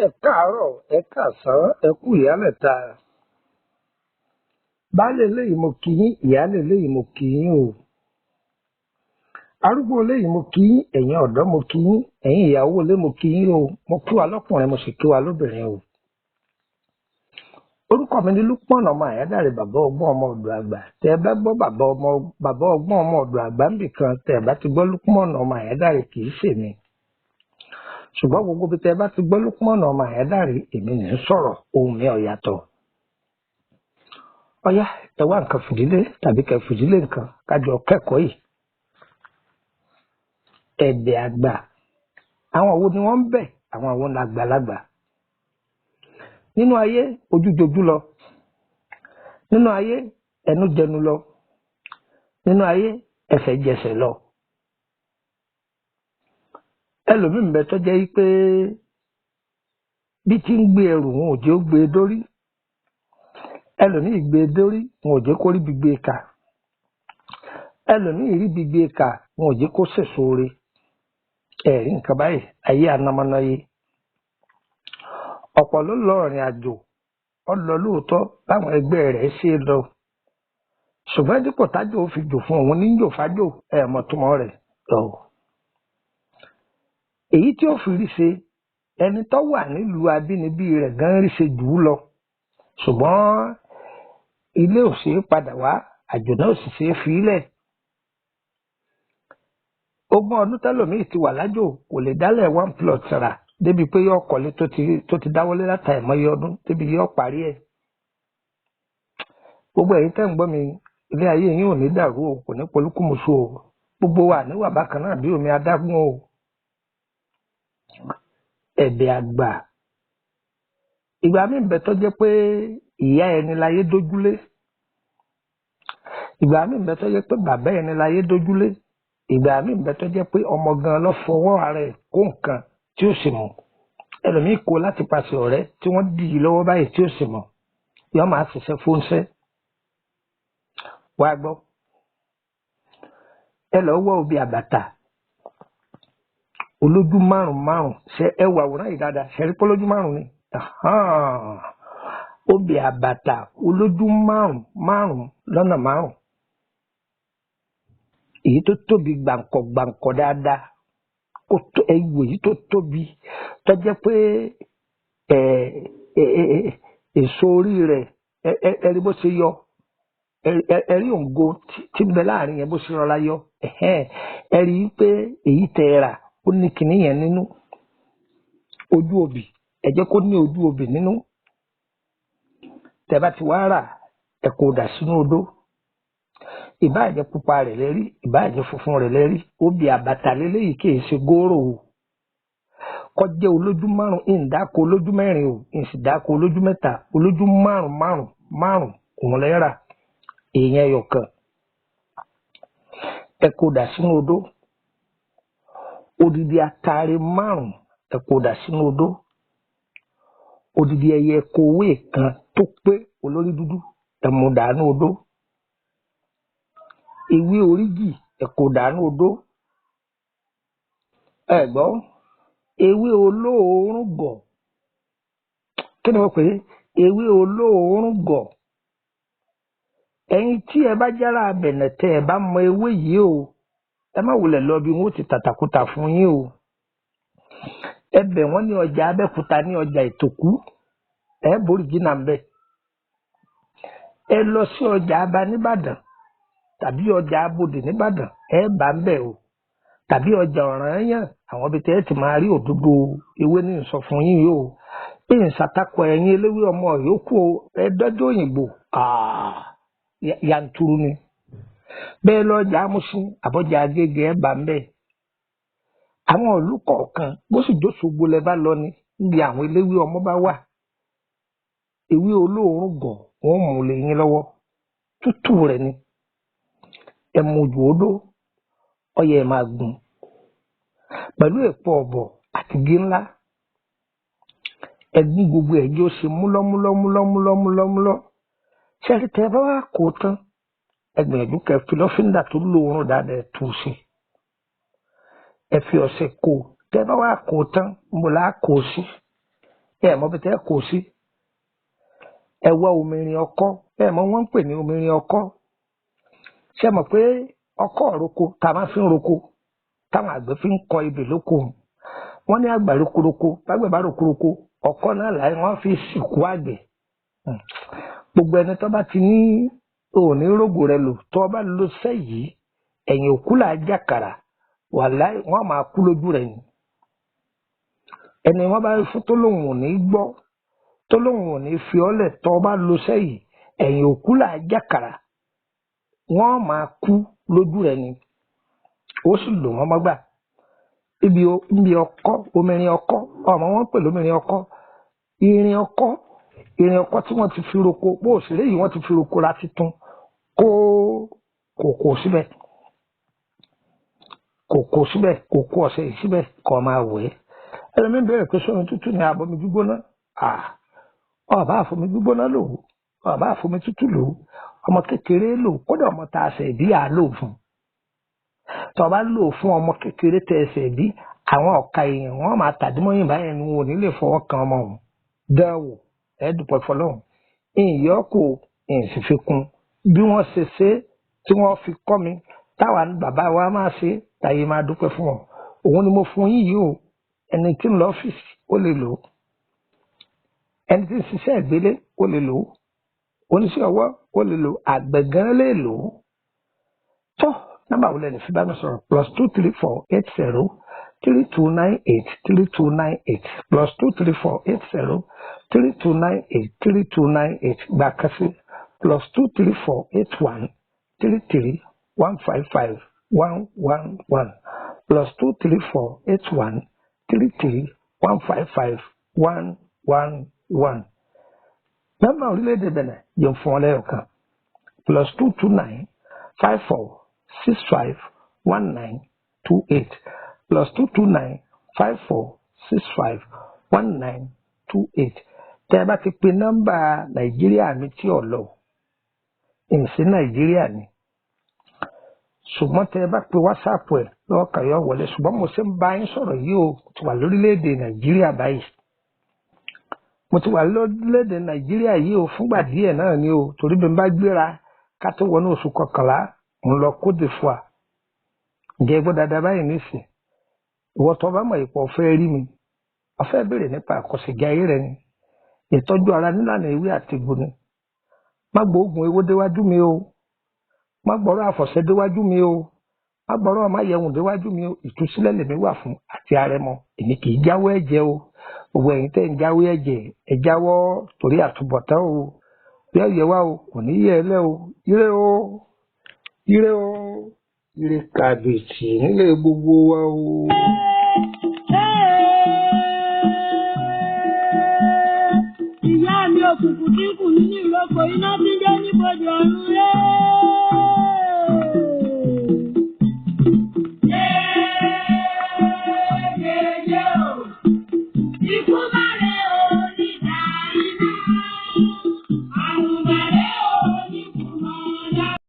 Ẹ káàárọ̀, ẹ káàsán, ẹ kú ìyálẹ̀ta. Baálé eléyìí mo kí yín, ìyálé eléyìí mo kí yín o. Arúgbó eléyìí mo kí yín, ẹ̀yin ọ̀dọ́ mo kí yín, ẹ̀yin ìyàwó ilé mo kí yín o. Mo kí wa lọ́kùnrin, mo sì kí wa lóbìnrin o. Orúkọ mi ni Lúpọ̀nà ọmọ Àyádáre, bàbá ọgbọ́n ọmọ ọ̀dọ̀ àgbà. Tẹ́ ẹ bá gbọ́ bàbá ọgbọ́n ọmọ ọ̀dọ̀ àgbà níbì kan, tẹ́ ẹ bá ti gbọ́ Lúpọ̀nà ọmọ Àyádáre kì í ṣèmi. Ṣùgbọ́n gbogbo bí tẹ́ ẹ bá ti gbọ́ Lúpọ̀nà ọmọ Àyádáre, èmi ní ń sọ̀rọ̀, ohùn mi ò yàtọ̀. Ọ̀yá ẹ wá nǹkan fìdílé tàbí kẹ́ fìdílé nǹkan kájọ kẹ́kọ̀ọ́ yìí. Ẹ̀bẹ̀ àgbà, àwọn wo ni wọ́n ń bẹ̀, àwọn wo ni àgbàlagbà. Nínú ayé ojú jojú lọ, nínú ayé ẹnu jẹnu lọ, nínú ayé ẹsẹ̀ jẹsẹ̀ lọ. Ẹlòmíì ń bẹ tó jẹ́ pé bí tí ń gbé ẹrù wọn ò jẹ́ ó gbé e dórí, ẹlòmíì gbé e dórí wọn ò jẹ́ kó rí bí gbé e kà, ẹlòmíì rí bí gbé e kà wọn ò jẹ́ kó sèso re. Ẹ̀rí nǹkan báyìí ayé anamọ́náyé. Ọ̀pọ̀ ló lọ ìrìn àjò ó lọ lóòótọ́ báwọn ẹgbẹ́ rẹ̀ ṣe lọ, ṣùgbọ́n dípò tájò ó fi jò fún òun ní jò fájò mọ̀túmọ̀ rẹ̀ lọ. Èyí tí ó fi rí ṣe ẹni tó wà nílùú abínibí rẹ̀ gan rí ṣe jù ú lọ, ṣùgbọ́n ilé ò ṣeé padà wá, àjò náà ò sì ṣeé fi ílẹ̀. Ogún ọdún tẹ́lòmíì ti wà lájò kò lè dálẹ̀ one plot rà débi pé yóò kọ́lé tó ti dáwọ́lé láta ìmọ̀ye ọdún débi yóò parí ẹ̀. Gbogbo ẹ̀yin tẹ́ ń gbọ́ mi, ilé ayé yín ò ní dàrú o, kò ní polúkúmuṣu o, gbogbo wa níwà bákan náà bí omi adágún o. Ẹ̀bẹ̀ àgbà, ìgbà míì ń bẹ tó jẹ́ pé ìyá ẹni láyé dójúlé, ìgbà míì ń bẹ tó jẹ́ pé bàbá ẹni láyé dójúlé, ìgbà míì ń bẹ tó jẹ́ pé ọmọ gan ló fọwọ́ ara ẹ̀ kó nǹkan tí ó sì mọ̀. Ẹlòmíì kó láti pàṣẹ ọ̀rẹ́ tí wọ́n dì í lọ́wọ́ báyìí tí ó sì mọ̀, yóò máa ṣiṣẹ́ fóúnṣẹ́. Wá gbọ́, ẹ lọ wọ́ obì àbàtà olójú márùn-márùn, ṣe ẹ wà àwòrán yìí dáadáa, ṣe rí pé olójú márùn ni. Obì àbàtà olójú márùn-márùn lọ́nà márùn, èyí tó tóbi gbàǹkọ̀ dáadáa, ẹwù èyí tó tóbi tó jẹ́ pé èso orí rẹ̀ ẹ̀rí bó ṣe yọ, ẹ̀rí òǹgo tí ń bẹ láàrin yẹn bó ṣe rọra yọ, ẹ̀rí pé èyí tẹ́ rà ó ní kinní yẹn nínú. Ojú obì, ẹ jẹ́ kó ní ojú obì nínú. Tẹ́ bá ti wá rà ẹ kó dà sínú odó, ìbáà jẹ́ pupa rẹ̀ lẹ́rí, ìbáà jẹ́ funfun rẹ̀ lẹ́rí. Obì àbàtà lélẹ́yìí kì í ṣe góòrò o, kó jẹ́ olójú márùn, ìdáko olójú mẹ́rin o, ìsìdáko olójú mẹ́ta, olójú márùn òun lẹ́ rà, èèyàn ẹyọ kan. Ẹ kó dà sínú odó, odidi atare márùn ẹ kó dà sínú odó, odidi ẹyẹ kòwé kan tó pé olórí dúdú ẹ mú dànù odó, ewé oríjì ẹ kó dànù odó. Ẹ gbọ́, ewé olóòórùn gọ̀, kí ni wọ́n pè é? Ewé olóòórùn gọ̀. Ẹ̀yin tí ẹ bá jára abẹ̀nẹ̀ tẹ́ ẹ bá mọ ewé yìí o, ẹ má wulẹ̀ lọ bí wọ́n ti tàtàkùtà fún yín o. Ẹ bẹ̀ wọ́n ní ọjà Abẹ́òkúta ní ọjà Ìtòkú, ẹ borí jìnnà ń bẹ̀. Ẹ lọ sí ọjà Aba nìbàdàn tàbí ọjà Abodè nìbàdàn, ẹ bá ń bẹ̀ o, tàbí ọjà Ọ̀rànyàn, àwọn ibi tẹ́ ẹ ti máa rí òdodo ewé ní ìsọ fún yín yìí o. ìṣàtakọ ẹ̀yin eléwé ọmọ yòókù ẹ̀dọ́jọ́ òyìnbó yanturu ni bẹ́ẹ̀ lọ́jà amúsùn àbọ̀jà agége ẹ̀ bá ń bẹ̀. àwọn ìlú kọ̀ọ̀kan bó sì jóṣogbo lẹ bá lọ ní níbi àwọn eléwé ọmọ bá wà ewé olóòórùn gọ̀ wọ́n mú lé yín lọ́wọ́ tútù rẹ̀ ni ẹ mú ojú odó ọyẹ ẹ máa gùn pẹ̀lú èpo ọ̀bọ̀ àti igi ńlá ẹ̀gbin gbogbo ẹ̀jẹ̀ ó ṣe múlọ́múlọ́múlọ́múlọ́múlọ́ ṣẹ́rí tẹ́ bá wà kó tán ẹgbìyànjú kẹ́ fi lọ́fíńdà tó lóòórùn dáadáa tú sí ẹ fi ọṣẹ kó tẹ́ bá wà kó tán mo là á kó sí ẹ mọ̀ bí tẹ́ kó sí ẹ wá omirin ọkọ́ ẹ mọ̀ wọ́n ń pè ní omirin ọkọ́ ṣe mọ̀ pé ọkọ́ roko tá a máa fi ń roko táwọn àgbẹ̀ fi ń kọ ebè lóko wọ́n ní àgbà rokoroko bágbẹ̀ bá rokoroko ọkọ́ náà láì wọ́n fi sìnkú àgbẹ̀ gbogbo ẹni tó bá ti ní òní rògbò rẹ lò tó bá lo sẹ́yìí ẹ̀yìn òkú là á jàkàrà wàláì wọ́n máa kú lójú rẹ̀ ni ẹni wọ́n bá fún tó lóun ò ní gbọ́ tó lóun ò ní fi ọ́lẹ̀ tó bá lo sẹ́yìí ẹ̀yìn òkú là á jàkàrà wọ́n máa kú lójú rẹ̀ ni ó sì lò wọ́n mọ́gbà ibi ọkọ́ omirin ọkọ́ ọmọ wọn pè lómirin ọkọ́ irin ọkọ́ tí wọ́n ti fi roko bó òṣèré yìí wọ́n ti fi roko láti tún kò síbẹ̀ kò ọ̀sẹ̀ yìí síbẹ̀ kọ́ máa wẹ̀ ẹlẹ́mí bẹ̀rẹ̀ pé sómi tútù ní abọ́mi gbígbóná ọba àfomi gbígbóná lò ọba àfomi tútù lò ọmọ kékeré lò kódà ọmọ tá a ṣẹ̀ bí à lò fún tó bá lò fún ọmọ kékeré tẹ ẹsẹ̀ bí àwọn ọ̀ka èèyàn wọn máa tàdímọ́yìn báyẹn ni wọn ò ní lè fọwọ́ kan ọmọ wọn dáwò ẹ̀ẹ́dùpọ̀ fọlọ́hún ìyọ́kù ìsìfikún bí wọ́n ṣe tí wọ́n fi kọ́ mi táwa bàbá wa máa ṣe táyé máa dúpẹ́ fún wọn òun ni mo fún yín yìí o ẹni tí ń lọ ọ́fíìsì ó lè lò ó ẹni tí ń ṣiṣẹ́ ìgbélé ó lè lò ó oníṣẹ́ ọwọ́ ó lè lò ó àgbẹ̀ gan lè lò ó tó nọ́mbà wo lẹ́nu fi bá mi sọ̀rọ̀ +23480 3298 3298 +23480 3298 3298 gba kasi +23481 33 155 111 +23481 33 155 111 nọ́mbà orílẹ̀-èdè Benin yẹn fún ọ lẹ́yọ̀kan +229 54 65 1928 +229 54 65 1928 tẹ́ ẹ bá ti pe nọ́mbà Nàìjíríà mi tí ò lọ ìǹsí Nàìjíríà ni ṣùgbọ́n tẹ́ ẹ bá pe WhatsApp ẹ̀ lọ́wọ́ kàyọ́ wọlé ṣùgbọ́n mo ṣe ń bá yín sọ̀rọ̀ yìí o ti wà lórílẹ̀‐èdè Nàìjíríà báyìí mo ti wà lórílẹ̀‐èdè Nàìjíríà yìí o fúngbà díẹ̀ náà ni o torí bí n bá gbéra ká tó wọnú oṣù kọkànlá ń lọ Côte d'Ivoire ǹjẹ́ gbọ́ dáadáa báyìí nísìn ìwọ tó bá mọ̀ ìpọ̀ fẹ́ rí mi ọ̀fẹ́ béèrè nípa àkọsíjà ayé rẹ ni ìtọ́jú ara nílànà ewé àtegbò ni má gbóògùn ewé déwájú mi o má gbọ́rọ̀ àfọ̀ṣẹ déwájú mi o má gbọ́rọ̀ máyẹ̀wùn déwájú mi o ìtúsílẹ̀ lèmi wà fún àti àrẹ̀mọ èmi kì í jáwọ́ ẹ̀jẹ̀ o gbogbo ẹ̀yin tẹ́ ń jáwọ́ ẹ̀jẹ̀ ẹ jáwọ́ torí àtúbọ̀tán o bí ọ̀yẹ̀ wá o kò ní yẹ ẹ lẹ́ o ire o ire o ire kàbìtì nílé gbogbo wa o. Ìyá mi òkùnkùn dínkù nínú ìrókò iná tí ń jẹ́ níbodè ọ̀run rẹ̀.